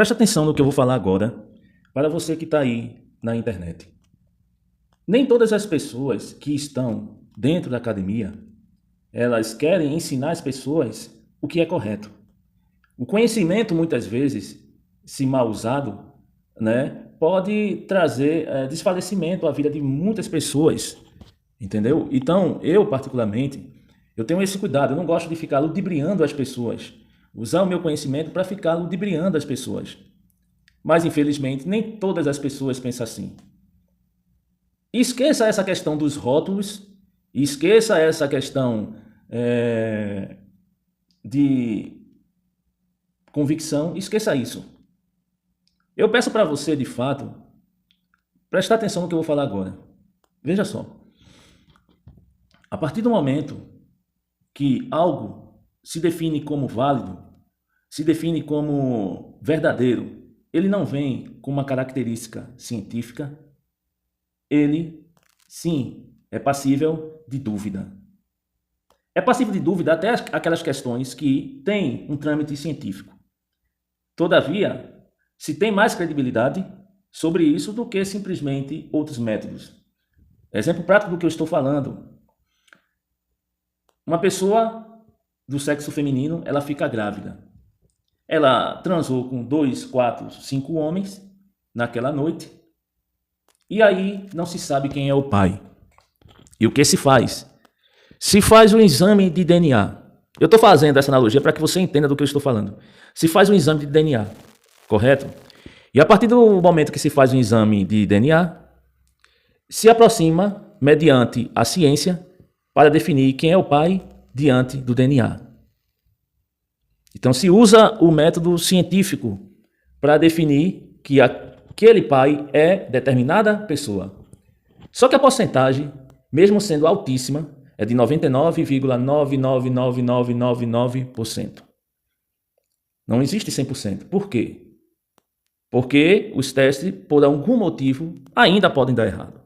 Preste atenção no que eu vou falar agora, para você que está aí na internet. Nem todas as pessoas que estão dentro da academia, elas querem ensinar as pessoas o que é correto. O conhecimento, muitas vezes, se mal usado, pode trazer desfalecimento à vida de muitas pessoas, entendeu? Então, eu particularmente, eu tenho esse cuidado, eu não gosto de ficar ludibriando as pessoas, usar o meu conhecimento para ficar ludibriando as pessoas. Mas, infelizmente, nem todas as pessoas pensam assim. Esqueça essa questão dos rótulos, esqueça essa questão de convicção, esqueça isso. Eu peço para você, de fato, prestar atenção no que eu vou falar agora. Veja só. A partir do momento que algo se define como válido, se define como verdadeiro, ele não vem com uma característica científica, ele, sim, é passível de dúvida. É passível de dúvida até aquelas questões que têm um trâmite científico. Todavia, se tem mais credibilidade sobre isso do que simplesmente outros métodos. Exemplo prático do que eu estou falando. Uma pessoa do sexo feminino, ela fica grávida. Ela transou com 2, 4, 5 homens naquela noite. E aí não se sabe quem é o pai. E o que se faz? Se faz um exame de DNA. Eu estou fazendo essa analogia para que você entenda do que eu estou falando. Se faz um exame de DNA, correto? E a partir do momento que se faz um exame de DNA, se aproxima, mediante a ciência, para definir quem é o pai diante do DNA. Então se usa o método científico para definir que aquele pai é determinada pessoa. Só que a porcentagem, mesmo sendo altíssima, é de 99,999999%. Não existe 100%. Por quê? Porque os testes, por algum motivo, ainda podem dar errado.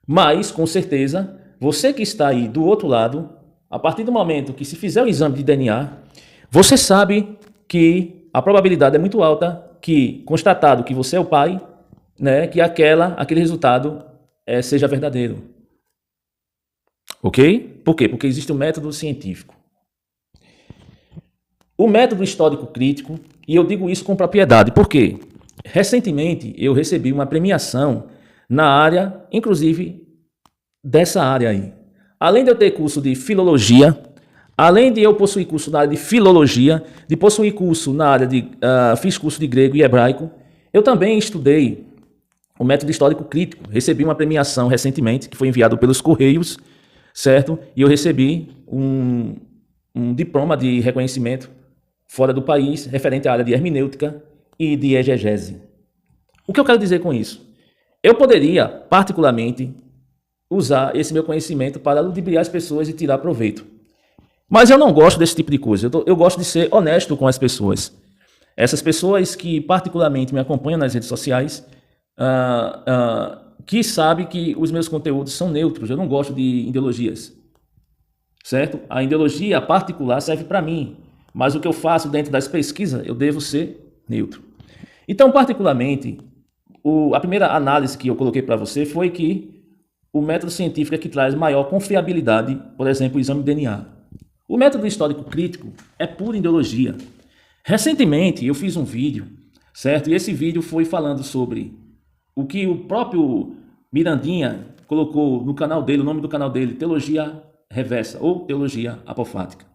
Mas, com certeza, você que está aí do outro lado, a partir do momento que se fizer o exame de DNA, você sabe que a probabilidade é muito alta que, constatado que você é o pai, que aquele resultado seja verdadeiro. Ok? Por quê? Porque existe um método científico. O método histórico crítico, e eu digo isso com propriedade, por quê? Recentemente eu recebi uma premiação na área, inclusive dessa área aí. Além de eu ter curso de filologia, além de eu possuir curso na área de filologia, de possuir curso na área de... fiz curso de grego e hebraico, eu também estudei o método histórico crítico. Recebi uma premiação recentemente, que foi enviado pelos Correios, certo? E eu recebi um diploma de reconhecimento fora do país, referente à área de hermenêutica e de exegese. O que eu quero dizer com isso? Eu poderia, particularmente, usar esse meu conhecimento para ludibriar as pessoas e tirar proveito. Mas eu não gosto desse tipo de coisa. Eu gosto de ser honesto com as pessoas. Essas pessoas que particularmente me acompanham nas redes sociais, que sabem que os meus conteúdos são neutros. Eu não gosto de ideologias. Certo? A ideologia particular serve para mim. Mas o que eu faço dentro das pesquisas, eu devo ser neutro. Então, particularmente, a primeira análise que eu coloquei para você foi que o método científico é que traz maior confiabilidade, por exemplo, o exame de DNA. O método histórico crítico é pura ideologia. Recentemente, eu fiz um vídeo, certo? E esse vídeo foi falando sobre o que o próprio Mirandinha colocou no canal dele, o nome do canal dele, Teologia Reversa, ou Teologia Apofática.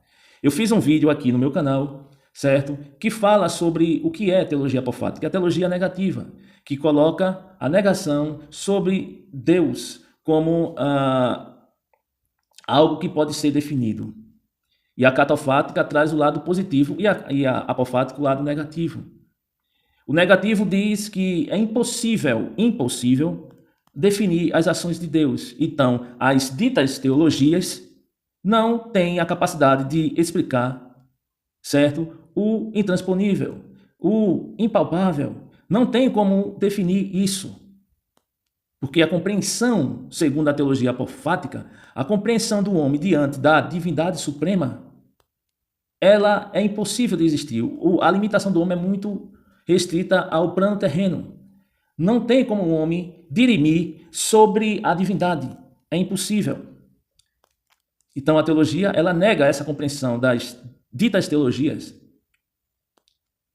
Eu fiz um vídeo aqui no meu canal, certo? Que fala sobre o que é teologia apofática. A teologia negativa, que coloca a negação sobre Deus como algo que pode ser definido. E a catofática traz o lado positivo e a apofática o lado negativo. O negativo diz que é impossível definir as ações de Deus. Então, as ditas teologias não têm a capacidade de explicar, certo? O intransponível, o impalpável. Não tem como definir isso. Porque a compreensão, segundo a teologia apofática, a compreensão do homem diante da divindade suprema, ela é impossível de existir. A limitação do homem é muito restrita ao plano terreno. Não tem como o homem dirimir sobre a divindade. É impossível. Então a teologia, ela nega essa compreensão das ditas teologias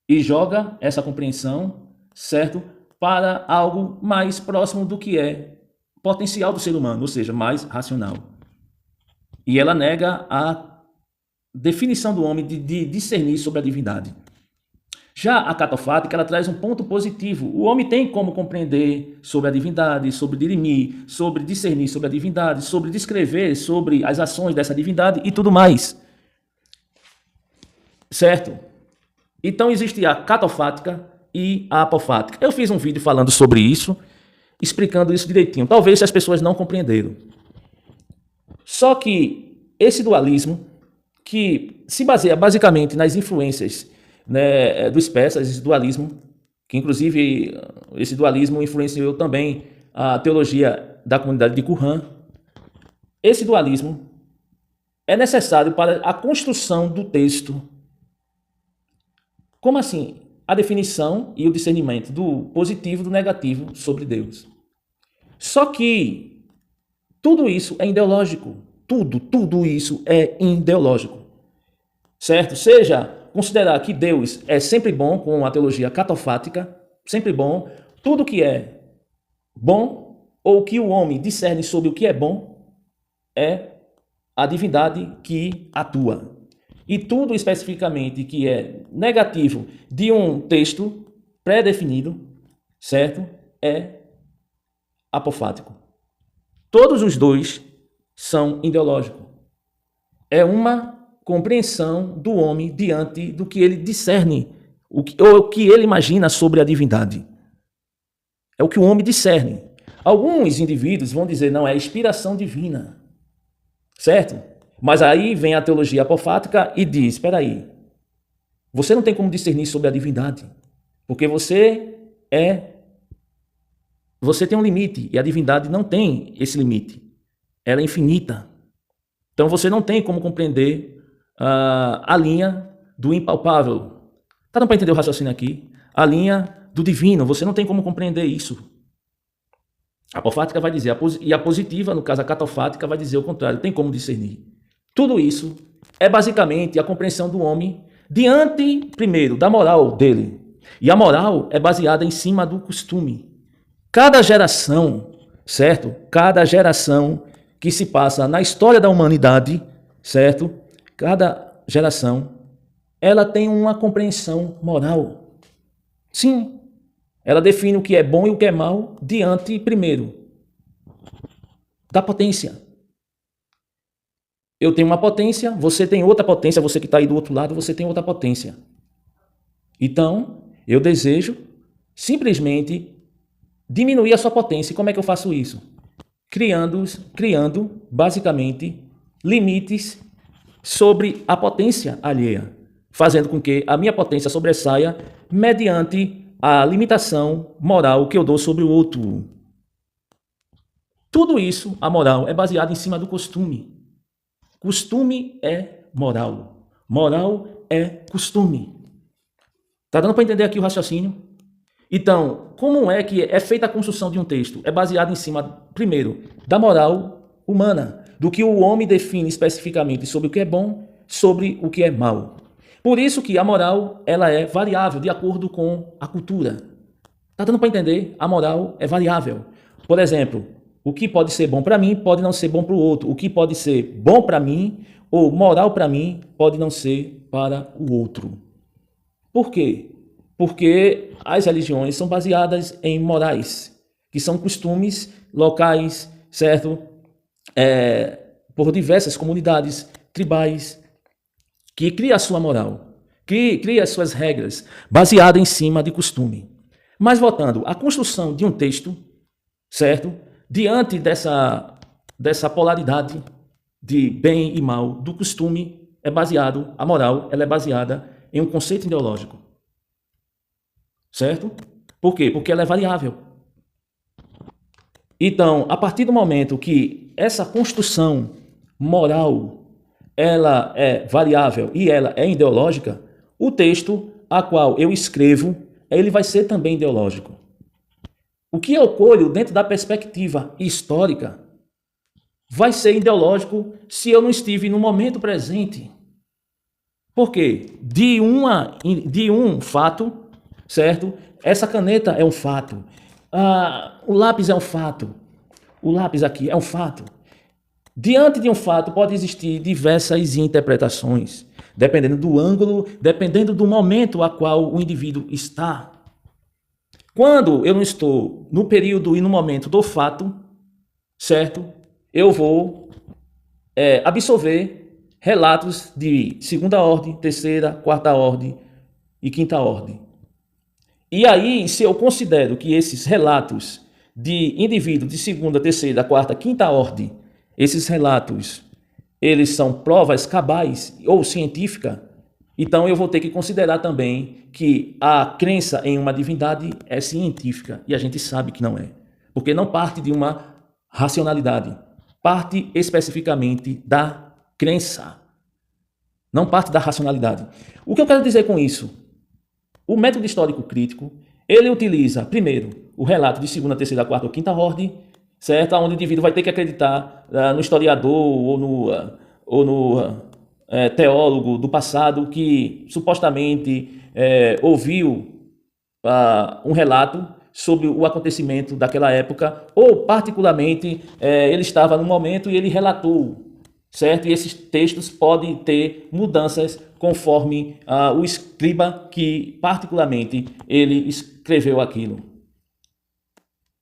e joga essa compreensão, certo, para algo mais próximo do que é potencial do ser humano, ou seja, mais racional. E ela nega a definição do homem de discernir sobre a divindade. Já a catofática, ela traz um ponto positivo. O homem tem como compreender sobre a divindade, sobre dirimir, sobre discernir sobre a divindade, sobre descrever sobre as ações dessa divindade e tudo mais. Certo? Então existe a catofática e a apofática. Eu fiz um vídeo falando sobre isso, explicando isso direitinho. Talvez as pessoas não compreenderam. Só que esse dualismo, que se baseia basicamente nas influências, né, dos persas, esse dualismo, que inclusive esse dualismo influenciou também a teologia da comunidade de Qumran. Esse dualismo é necessário para a construção do texto. Como assim? A definição e o discernimento do positivo e do negativo sobre Deus. Só que tudo isso é ideológico. Tudo isso é ideológico. Certo? Seja considerar que Deus é sempre bom, com a teologia catofática, sempre bom, tudo que é bom, ou que o homem discerne sobre o que é bom, é a divindade que atua. E tudo especificamente que é negativo de um texto pré-definido, certo? É apofático. Todos os dois são ideológicos. É uma compreensão do homem diante do que ele discerne, ou o que ele imagina sobre a divindade. É o que o homem discerne. Alguns indivíduos vão dizer, não, é inspiração divina. Certo? Mas aí vem a teologia apofática e diz, espera aí, você não tem como discernir sobre a divindade, porque você tem um limite, e a divindade não tem esse limite. Ela é infinita. Então você não tem como compreender a linha do impalpável. Tá dando para entender o raciocínio aqui? A linha do divino, você não tem como compreender isso. A apofática vai dizer, e a positiva, no caso a catofática, vai dizer o contrário, tem como discernir. Tudo isso é basicamente a compreensão do homem diante, primeiro, da moral dele. E a moral é baseada em cima do costume. Cada geração, certo? Cada geração que se passa na história da humanidade, certo? Cada geração, ela tem uma compreensão moral. Sim, ela define o que é bom e o que é mal diante, primeiro, da potência. Eu tenho uma potência, você tem outra potência, você que está aí do outro lado, você tem outra potência. Então, eu desejo simplesmente diminuir a sua potência. E como é que eu faço isso? Criando basicamente, limites sobre a potência alheia, fazendo com que a minha potência sobressaia mediante a limitação moral que eu dou sobre o outro. Tudo isso, a moral, é baseada em cima do costume. Costume é moral. Moral é costume. Tá dando para entender aqui o raciocínio? Então, como é que é feita a construção de um texto? É baseado em cima, primeiro, da moral humana, do que o homem define especificamente sobre o que é bom, sobre o que é mal. Por isso que a moral, ela é variável de acordo com a cultura. Tá dando para entender? A moral é variável. Por exemplo, o que pode ser bom para mim pode não ser bom para o outro. O que pode ser bom para mim ou moral para mim pode não ser para o outro. Por quê? Porque as religiões são baseadas em morais, que são costumes locais, certo? Por diversas comunidades tribais, que cria a sua moral, que cria as suas regras, baseada em cima de costume. Mas voltando, a construção de um texto, certo? Diante dessa polaridade de bem e mal, do costume, a moral, ela é baseada em um conceito ideológico. Certo? Por quê? Porque ela é variável. Então, a partir do momento que essa construção moral, ela é variável e ela é ideológica, o texto a qual eu escrevo ele vai ser também ideológico. O que eu colho dentro da perspectiva histórica vai ser ideológico se eu não estive no momento presente. Por quê? De um fato, certo? Essa caneta é um fato. O lápis é um fato. O lápis aqui é um fato. Diante de um fato pode existir diversas interpretações, dependendo do ângulo, dependendo do momento a qual o indivíduo está. Quando eu não estou no período e no momento do fato, certo? Eu vou absorver relatos de segunda ordem, terceira, quarta ordem e quinta ordem. E aí, se eu considero que esses relatos de indivíduos de segunda, terceira, quarta, quinta ordem, esses relatos, eles são provas cabais ou científicas, então eu vou ter que considerar também que a crença em uma divindade é científica, e a gente sabe que não é, porque não parte de uma racionalidade, parte especificamente da crença, não parte da racionalidade. O que eu quero dizer com isso? O método histórico crítico, ele utiliza, primeiro, o relato de segunda, terceira, quarta ou quinta ordem, certo? Onde o indivíduo vai ter que acreditar no historiador ou no teólogo do passado que supostamente ouviu um relato sobre o acontecimento daquela época, ou particularmente ele estava no momento e ele relatou, certo? E esses textos podem ter mudanças conforme o escriba que particularmente ele escreveu aquilo,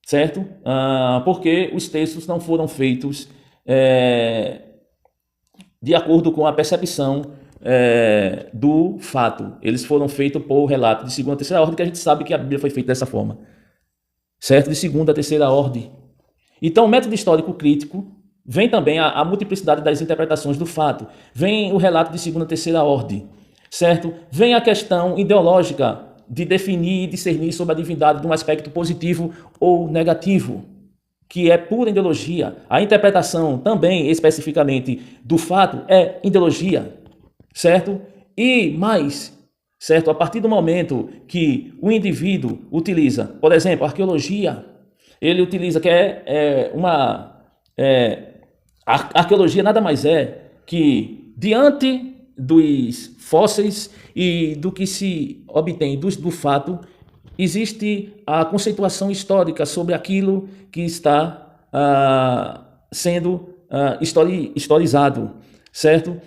certo? Porque os textos não foram feitos de acordo com a percepção do fato. Eles foram feitos por relato de segunda, terceira ordem, que a gente sabe que a Bíblia foi feita dessa forma, certo? De segunda, terceira ordem. Então, o método histórico crítico vem também a multiplicidade das interpretações do fato. Vem o relato de segunda, terceira ordem, certo? Vem a questão ideológica de definir e discernir sobre a divindade de um aspecto positivo ou negativo, que é pura ideologia. A interpretação também, especificamente, do fato é ideologia, certo? E mais, certo? A partir do momento que o indivíduo utiliza, por exemplo, a arqueologia, ele utiliza que a arqueologia nada mais é que, diante dos fósseis e do que se obtém do fato, existe a conceituação histórica sobre aquilo que está sendo historizado, certo?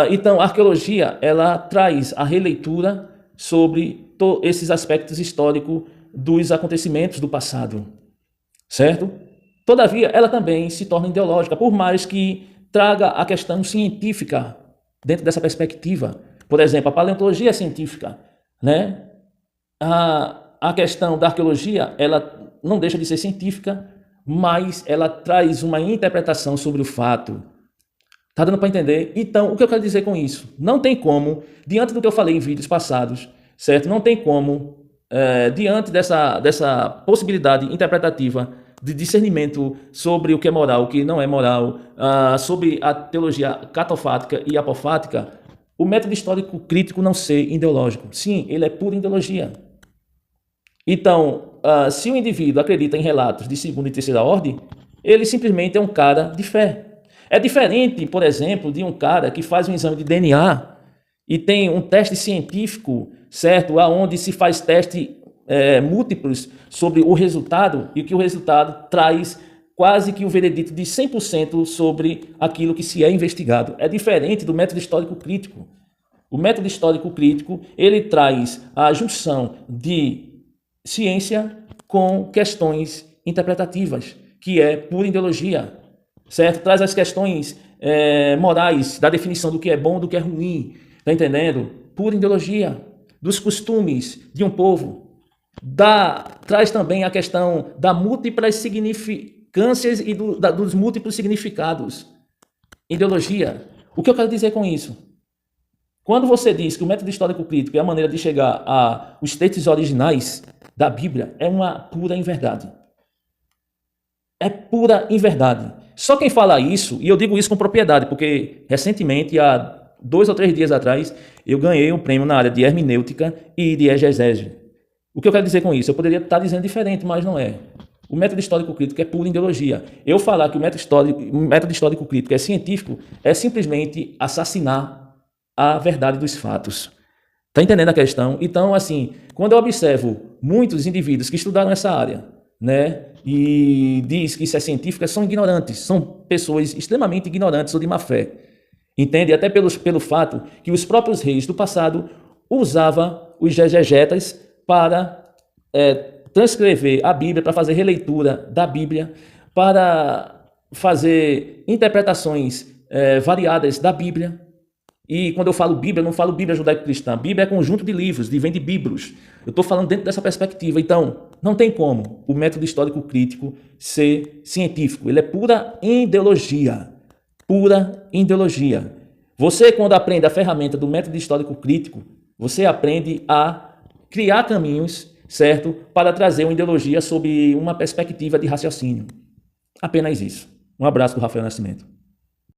Então, a arqueologia, ela traz a releitura sobre esses aspectos históricos dos acontecimentos do passado, certo? Todavia, ela também se torna ideológica, por mais que traga a questão científica dentro dessa perspectiva. Por exemplo, a paleontologia é científica, né? A questão da arqueologia, ela não deixa de ser científica, mas ela traz uma interpretação sobre o fato. Tá dando para entender? Então, o que eu quero dizer com isso? Não tem como, diante do que eu falei em vídeos passados, certo? Não tem como, diante dessa possibilidade interpretativa de discernimento sobre o que é moral, o que não é moral, sobre a teologia catofática e apofática, o método histórico crítico não ser ideológico. Sim, ele é pura ideologia. Então, se o indivíduo acredita em relatos de segunda e terceira ordem, ele simplesmente é um cara de fé. É diferente, por exemplo, de um cara que faz um exame de DNA e tem um teste científico, certo? Onde se faz teste múltiplos sobre o resultado e que o resultado traz quase que o veredito de 100% sobre aquilo que se é investigado. É diferente do método histórico crítico. O método histórico crítico, ele traz a junção de ciência com questões interpretativas, que é pura ideologia, certo? Traz as questões morais, da definição do que é bom, do que é ruim, tá entendendo? Pura ideologia, dos costumes de um povo. Traz também a questão da múltiplas significâncias e dos múltiplos significados. Ideologia. O que eu quero dizer com isso? Quando você diz que o método histórico crítico é a maneira de chegar aos textos originais da Bíblia, é uma pura inverdade. É pura inverdade. Só quem fala isso, e eu digo isso com propriedade, porque recentemente, há 2 ou 3 dias atrás, eu ganhei um prêmio na área de hermenêutica e de exegese. O que eu quero dizer com isso? Eu poderia estar dizendo diferente, mas não é. O método histórico crítico é pura ideologia. Eu falar que o método histórico crítico é científico é simplesmente assassinar a verdade dos fatos. Está entendendo a questão? Então, assim, quando eu observo muitos indivíduos que estudaram essa área, né, e diz que isso é científico, são ignorantes, são pessoas extremamente ignorantes ou de má fé. Entende? Até pelo fato que os próprios reis do passado usavam os exegetas para transcrever a Bíblia, para fazer releitura da Bíblia, para fazer interpretações variadas da Bíblia. E quando eu falo Bíblia, eu não falo Bíblia judaico-cristã. Bíblia é conjunto de livros, vem de Biblos. Eu estou falando dentro dessa perspectiva. Então, não tem como o método histórico crítico ser científico. Ele é pura ideologia. Pura ideologia. Você, quando aprende a ferramenta do método histórico crítico, você aprende a criar caminhos, certo, para trazer uma ideologia sob uma perspectiva de raciocínio. Apenas isso. Um abraço do Rafael Nascimento.